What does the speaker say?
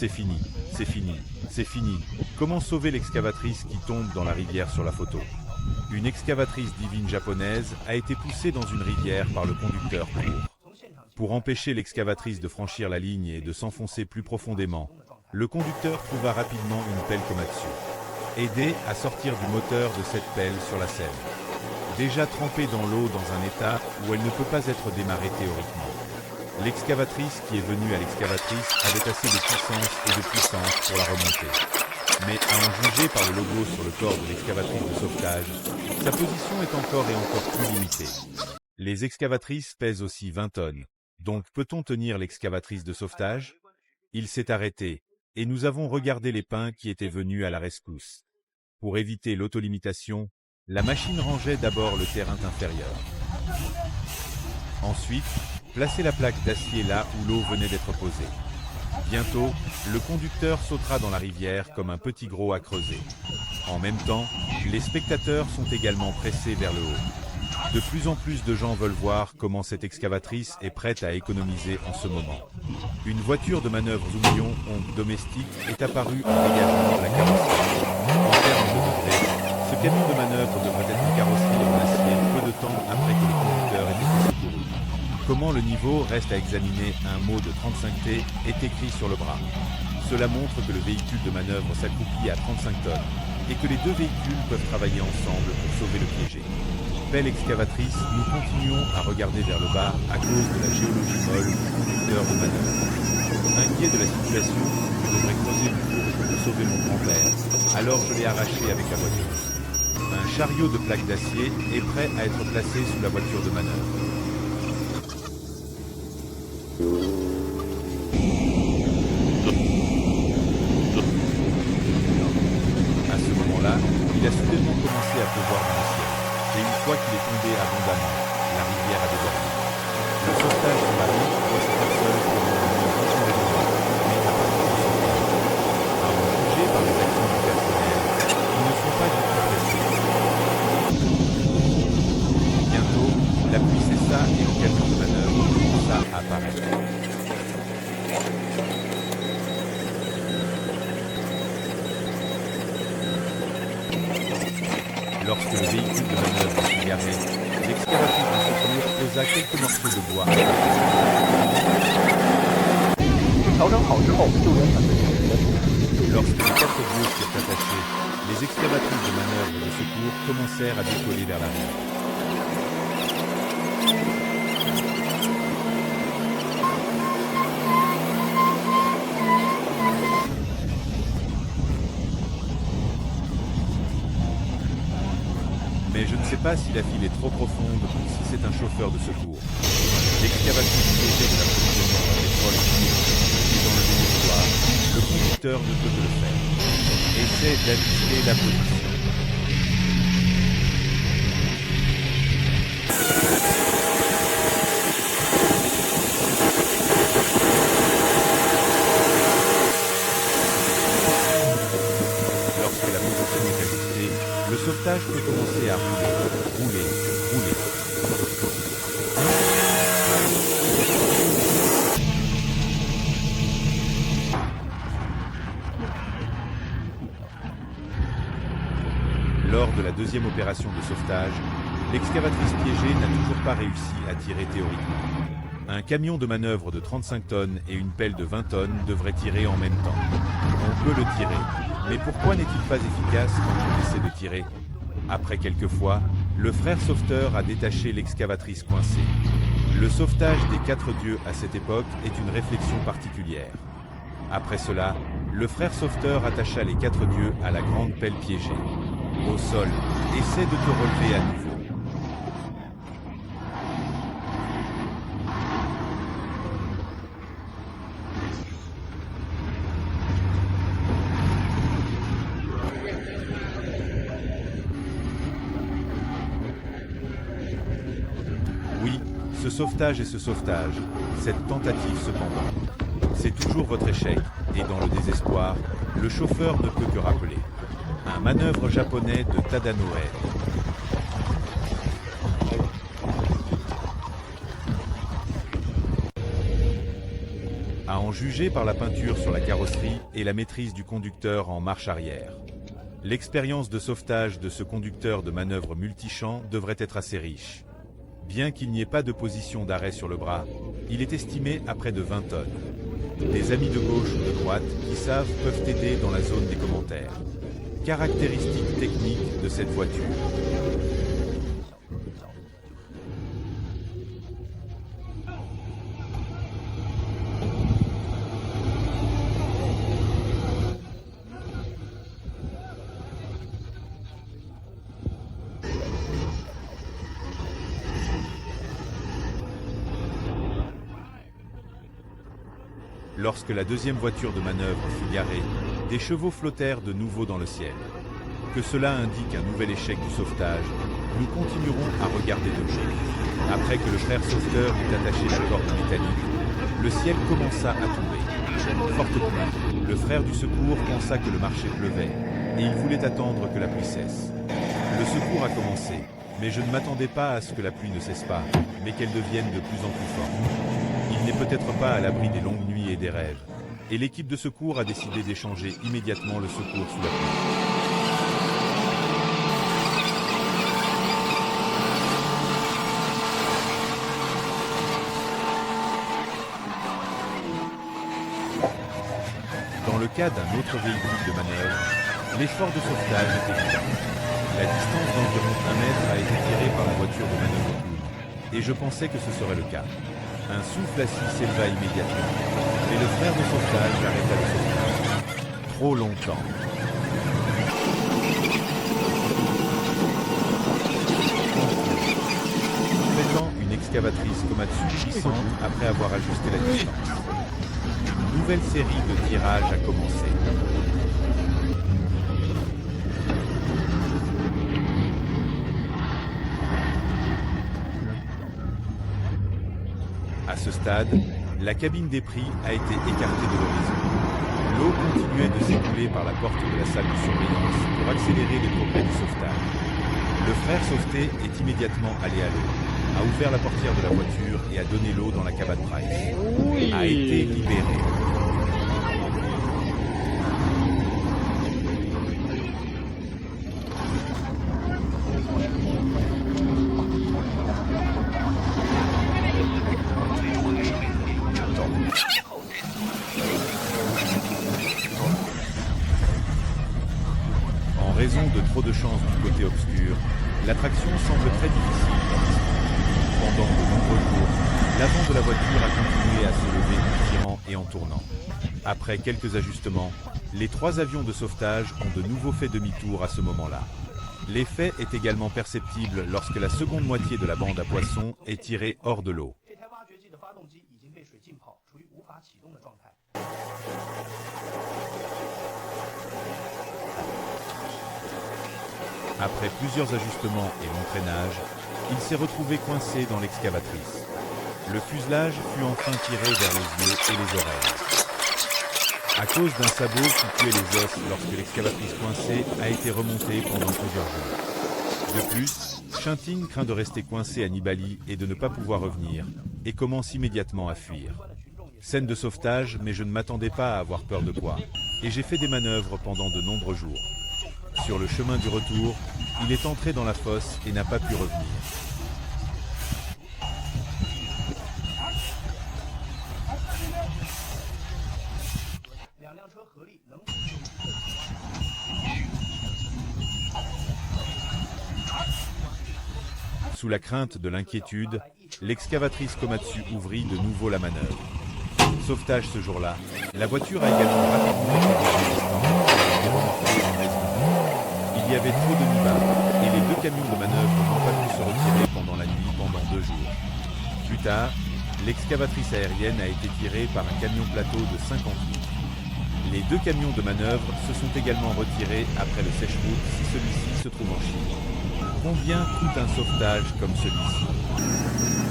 C'est fini, c'est fini, c'est fini. Comment sauver l'excavatrice qui tombe dans la rivière sur la photo? Une excavatrice divine japonaise a été poussée dans une rivière par le conducteur court. Pour empêcher l'excavatrice de franchir la ligne et de s'enfoncer plus profondément, le conducteur trouva rapidement une pelle Komatsu. Aidé à sortir du moteur de cette pelle sur la Seine. Déjà trempée dans l'eau dans un état où elle ne peut pas être démarrée théoriquement. L'excavatrice qui est venue à l'excavatrice avait assez de puissance pour la remonter. Mais à en juger par le logo sur le corps de l'excavatrice de sauvetage, sa position est encore et encore plus limitée. Les excavatrices pèsent aussi 20 tonnes. Donc peut-on tenir l'excavatrice de sauvetage? Il s'est arrêté, et nous avons regardé les pins qui étaient venus à la rescousse. Pour éviter l'autolimitation, la machine rangeait d'abord le terrain inférieur. Ensuite, placez la plaque d'acier là où l'eau venait d'être posée. Bientôt, le conducteur sautera dans la rivière comme un petit gros à creuser. En même temps, les spectateurs sont également pressés vers le haut. De plus en plus de gens veulent voir comment cette excavatrice est prête à économiser en ce moment. Une voiture de manœuvre Zoomlion Honk domestique est apparue en dégagement de la carrosserie. En termes de degrés, ce camion de manœuvre devrait être carrossé en acier peu de temps après que les conducteurs aient été secourus. Comment le niveau reste à examiner, un mot de 35T est écrit sur le bras. Cela montre que le véhicule de manœuvre s'accroupit à 35 tonnes et que les deux véhicules peuvent travailler ensemble pour sauver le piégé. Belle excavatrice, nous continuons à regarder vers le bas à cause de la géologie molle du conducteur de manœuvre. Inquiet de la situation, je devrais creuser une fourche pour sauver mon grand-père, alors je l'ai arraché avec la voiture. Un chariot de plaques d'acier est prêt à être placé sous la voiture de manœuvre. À ce moment-là, il a soudainement commencé à pleuvoir dans le ciel. Et une fois qu'il est tombé abondamment, la rivière a débordé. Le sauvetage de la route doit se faire seul pour nous rassurer de moi, mais à partir du sauvetage. À en juger par les actions du personnel, ils ne sont pas du tout pressés. Bientôt, la pluie cessa et le camion de manœuvre commença à apparaître. Lorsque le véhicule de manœuvre s'est garé, l'excavatrice de secours posa quelques morceaux de bois. Lorsque les 4 bœufs furent attachés, les excavatrices de manœuvre de secours commencèrent à décoller vers la rive. Mais je ne sais pas si la file est trop profonde ou si c'est un chauffeur de secours. L'excavatrice piégée de l'approvisionnement en pétrole et dans le désespoir, le conducteur ne peut que le faire. Essaie d'ajuster la position. Lorsque la position est ajustée, le sauvetage peut commencer à rouler. Lors de la deuxième opération de sauvetage, l'excavatrice piégée n'a toujours pas réussi à tirer théoriquement. Un camion de manœuvre de 35 tonnes et une pelle de 20 tonnes devraient tirer en même temps. On peut le tirer, mais pourquoi n'est-il pas efficace quand on essaie de tirer? Après quelques fois, le frère sauveteur a détaché l'excavatrice coincée. Le sauvetage des 4 dieux à cette époque est une réflexion particulière. Après cela, le frère sauveteur attacha les 4 dieux à la grande pelle piégée. Au sol, essaie de te relever à nouveau. Oui, ce sauvetage et ce sauvetage, cette tentative cependant. C'est toujours votre échec, et dans le désespoir, le chauffeur ne peut que rappeler. Un manœuvre japonais de Tadanoe. À en jugé par la peinture sur la carrosserie et la maîtrise du conducteur en marche arrière. L'expérience de sauvetage de ce conducteur de manœuvre multichamp devrait être assez riche. Bien qu'il n'y ait pas de position d'arrêt sur le bras, il est estimé à près de 20 tonnes. Des amis de gauche ou de droite qui savent peuvent aider dans la zone des commentaires. Caractéristiques techniques de cette voiture. Lorsque la deuxième voiture de manœuvre fut garée, des chevaux flottèrent de nouveau dans le ciel. Que cela indique un nouvel échec du sauvetage, nous continuerons à regarder de près. Après que le frère sauveteur eut attaché la corde métallique, le ciel commença à tomber. Forte pluie, le frère du secours pensa que le marché pleuvait, et il voulait attendre que la pluie cesse. Le secours a commencé, mais je ne m'attendais pas à ce que la pluie ne cesse pas, mais qu'elle devienne de plus en plus forte. Il n'est peut-être pas à l'abri des longues nuits et des rêves, et l'équipe de secours a décidé d'échanger immédiatement le secours sous la pluie. Dans le cas d'un autre véhicule de manœuvre, l'effort de sauvetage est évident. La distance d'environ 1 mètre a été tirée par la voiture de manœuvre cool, et je pensais que ce serait le cas. Un souffle assis s'éleva immédiatement, mais le frère de sauvetage arrêta le sauvetage. Trop longtemps. Traitant une excavatrice Komatsu puissante après avoir ajusté la distance. Une nouvelle série de tirages a commencé. À ce stade, la cabine des prix a été écartée de l'horizon. L'eau continuait de s'écouler par la porte de la salle de surveillance pour accélérer les progrès du sauvetage. Le frère sauveté est immédiatement allé à l'eau, a ouvert la portière de la voiture et a donné l'eau dans la cabane Price. A été libéré. En raison de trop de chance du côté obscur, l'attraction semble très difficile. Pendant de nombreux jours, l'avant de la voiture a continué à se lever en tirant et en tournant. Après quelques ajustements, les 3 avions de sauvetage ont de nouveau fait demi-tour à ce moment-là. L'effet est également perceptible lorsque la seconde moitié de la bande à poissons est tirée hors de l'eau. Après plusieurs ajustements et l'entraînage, il s'est retrouvé coincé dans l'excavatrice. Le fuselage fut enfin tiré vers les yeux et les oreilles. À cause d'un sabot qui tuait les os lorsque l'excavatrice coincée a été remontée pendant plusieurs jours. De plus, Shinting craint de rester coincé à Nibali et de ne pas pouvoir revenir, et commence immédiatement à fuir. Scène de sauvetage, mais je ne m'attendais pas à avoir peur de quoi, et j'ai fait des manœuvres pendant de nombreux jours. Sur le chemin du retour, il est entré dans la fosse et n'a pas pu revenir. Sous la crainte de l'inquiétude, l'excavatrice Komatsu ouvrit de nouveau la manœuvre. Sauvetage ce jour-là, la voiture a également rapidement il y avait trop de nibards, et les 2 camions de manœuvre n'ont pas pu se retirer pendant la nuit pendant 2 jours. Plus tard, l'excavatrice aérienne a été tirée par un camion plateau de 50 litres. Les 2 camions de manœuvre se sont également retirés après le sèche-route si celui-ci se trouve en Chine. Combien coûte un sauvetage comme celui-ci ?